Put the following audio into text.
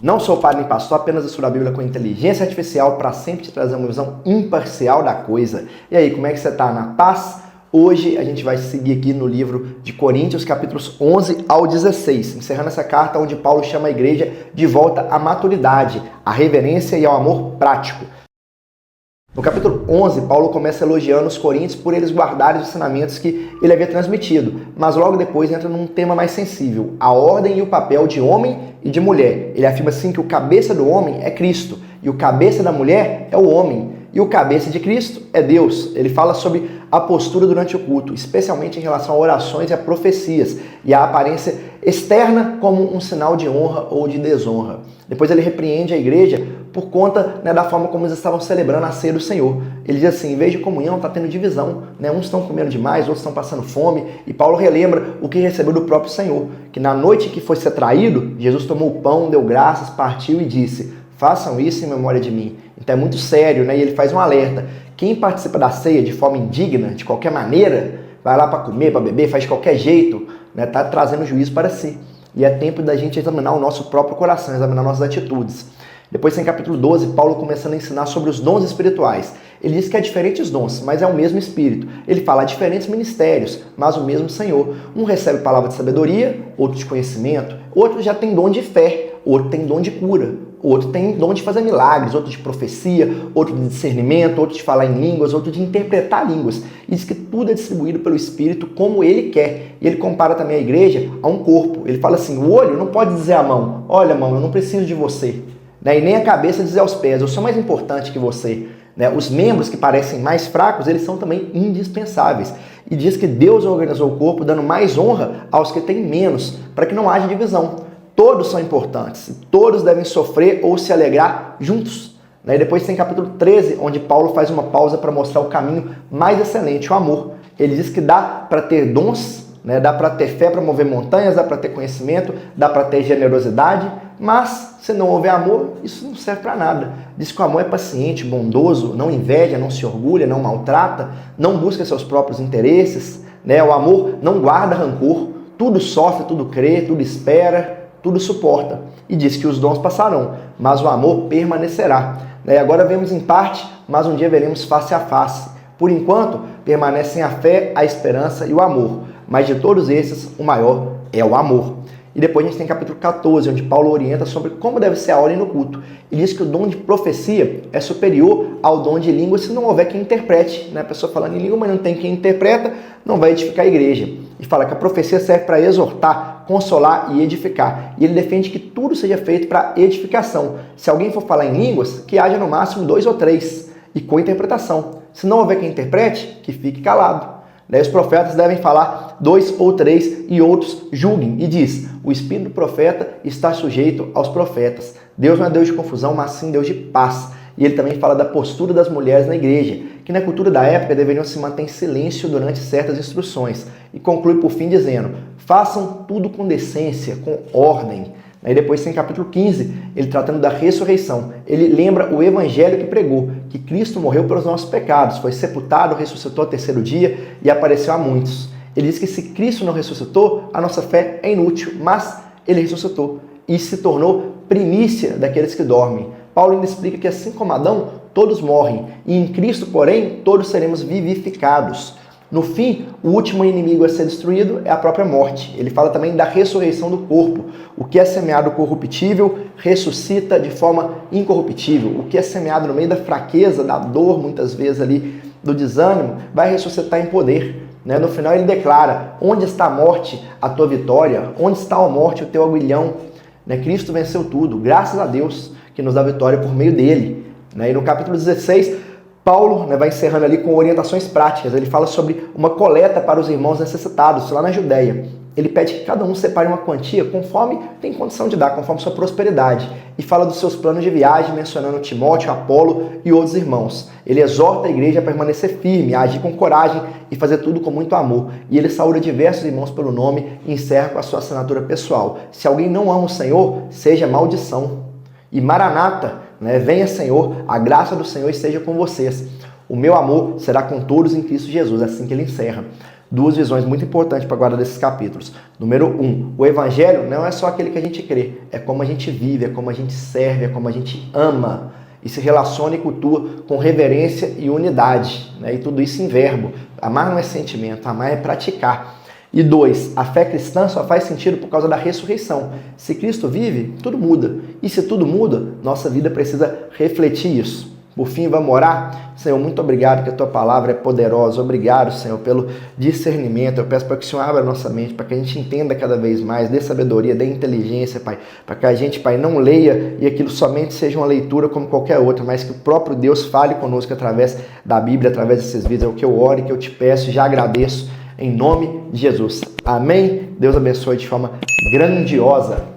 Não sou padre nem pastor, apenas estudo a Bíblia com inteligência artificial para sempre te trazer uma visão imparcial da coisa. E aí, como é que você está? Na paz? Hoje a gente vai seguir aqui no livro de Coríntios, capítulos 11 ao 16, encerrando essa carta onde Paulo chama a igreja de volta à maturidade, à reverência e ao amor prático. No capítulo 11, Paulo começa elogiando os coríntios por eles guardarem os ensinamentos que ele havia transmitido, mas logo depois entra num tema mais sensível, a ordem e o papel de homem e de mulher. Ele afirma assim que o cabeça do homem é Cristo, e o cabeça da mulher é o homem, e o cabeça de Cristo é Deus. Ele fala sobre a postura durante o culto, especialmente em relação a orações e a profecias, e a aparência externa como um sinal de honra ou de desonra. Depois ele repreende a igreja por conta da forma como eles estavam celebrando a ceia do Senhor. Ele diz assim, em vez de comunhão, está tendo divisão. Uns estão comendo demais, outros estão passando fome. E Paulo relembra o que recebeu do próprio Senhor, que na noite que foi ser traído, Jesus tomou o pão, deu graças, partiu e disse, façam isso em memória de mim. Então é muito sério, e ele faz um alerta. Quem participa da ceia de forma indigna, de qualquer maneira, vai lá para comer, para beber, faz de qualquer jeito, está trazendo juízo para si. E é tempo da gente examinar o nosso próprio coração, examinar nossas atitudes. Depois tem capítulo 12, Paulo começando a ensinar sobre os dons espirituais. Ele diz que há diferentes dons, mas é o mesmo Espírito. Ele fala há diferentes ministérios, mas o mesmo Senhor. Um recebe palavra de sabedoria, outro de conhecimento, outro já tem dom de fé, outro tem dom de cura, outro tem dom de fazer milagres, outro de profecia, outro de discernimento, outro de falar em línguas, outro de interpretar línguas. E diz que tudo é distribuído pelo Espírito como ele quer. E ele compara também a igreja a um corpo. Ele fala assim, o olho não pode dizer à mão, olha mão, eu não preciso de você. E nem a cabeça dizer aos pés, eu sou mais importante que você. Os membros que parecem mais fracos, eles são também indispensáveis. E diz que Deus organizou o corpo dando mais honra aos que têm menos, para que não haja divisão. Todos são importantes, todos devem sofrer ou se alegrar juntos. E depois tem capítulo 13, onde Paulo faz uma pausa para mostrar o caminho mais excelente, o amor. Ele diz que dá para ter dons, dá para ter fé para mover montanhas, dá para ter conhecimento, dá para ter generosidade, mas se não houver amor, isso não serve para nada. Diz que o amor é paciente, bondoso, não inveja, não se orgulha, não maltrata, não busca seus próprios interesses. O amor não guarda rancor, tudo sofre, tudo crê, tudo espera, tudo suporta. E diz que os dons passarão, mas o amor permanecerá. Agora vemos em parte, mas um dia veremos face a face. Por enquanto, permanecem a fé, a esperança e o amor. Mas de todos esses, o maior é o amor. E depois a gente tem capítulo 14, onde Paulo orienta sobre como deve ser a ordem no culto. E diz que o dom de profecia é superior ao dom de língua se não houver quem interprete. A pessoa falando em língua, mas não tem quem interpreta, não vai edificar a igreja. E fala que a profecia serve para exortar, consolar e edificar. E ele defende que tudo seja feito para edificação. Se alguém for falar em línguas, que haja no máximo 2 ou 3, e com interpretação. Se não houver quem interprete, que fique calado. Os profetas devem falar 2 ou 3 e outros julguem. E diz, o espírito do profeta está sujeito aos profetas. Deus não é Deus de confusão, mas sim Deus de paz. E ele também fala da postura das mulheres na igreja, que na cultura da época deveriam se manter em silêncio durante certas instruções. E conclui por fim dizendo, façam tudo com decência, com ordem. Aí depois tem capítulo 15, ele tratando da ressurreição. Ele lembra o evangelho que pregou, que Cristo morreu pelos nossos pecados, foi sepultado, ressuscitou ao terceiro dia e apareceu a muitos. Ele diz que se Cristo não ressuscitou, a nossa fé é inútil, mas ele ressuscitou e se tornou primícia daqueles que dormem. Paulo ainda explica que assim como Adão, todos morrem, e em Cristo, porém, todos seremos vivificados. No fim, o último inimigo a ser destruído é a própria morte. Ele fala também da ressurreição do corpo. O que é semeado corruptível ressuscita de forma incorruptível. O que é semeado no meio da fraqueza, da dor, muitas vezes ali, do desânimo, vai ressuscitar em poder. No final ele declara, onde está a morte, a tua vitória? Onde está a morte, o teu aguilhão? Cristo venceu tudo, graças a Deus, que nos dá vitória por meio dele. E no capítulo 16, Paulo vai encerrando ali com orientações práticas. Ele fala sobre uma coleta para os irmãos necessitados, lá na Judéia. Ele pede que cada um separe uma quantia conforme tem condição de dar, conforme sua prosperidade. E fala dos seus planos de viagem, mencionando Timóteo, Apolo e outros irmãos. Ele exorta a igreja a permanecer firme, a agir com coragem e fazer tudo com muito amor. E ele saúda diversos irmãos pelo nome e encerra com a sua assinatura pessoal. Se alguém não ama o Senhor, seja maldição. E Maranata, venha Senhor, a graça do Senhor esteja com vocês. O meu amor será com todos em Cristo Jesus, assim que ele encerra. Duas visões muito importantes para guardar desses capítulos. Número 1, o evangelho não é só aquele que a gente crê, é como a gente vive, é como a gente serve, é como a gente ama e se relaciona e cultua com reverência e unidade, né? E tudo isso em verbo. Amar não é sentimento, amar é praticar. E 2, a fé cristã só faz sentido por causa da ressurreição. Se Cristo vive, tudo muda. E se tudo muda, nossa vida precisa refletir isso. Por fim, vamos orar? Senhor, muito obrigado que a Tua palavra é poderosa. Obrigado, Senhor, pelo discernimento. Eu peço para que o Senhor abra a nossa mente, para que a gente entenda cada vez mais, dê sabedoria, dê inteligência, Pai. Para que a gente, Pai, não leia e aquilo somente seja uma leitura como qualquer outra, mas que o próprio Deus fale conosco através da Bíblia, através desses vídeos. É o que eu oro e que eu te peço e já agradeço em nome de Jesus. Amém? Deus abençoe de forma grandiosa.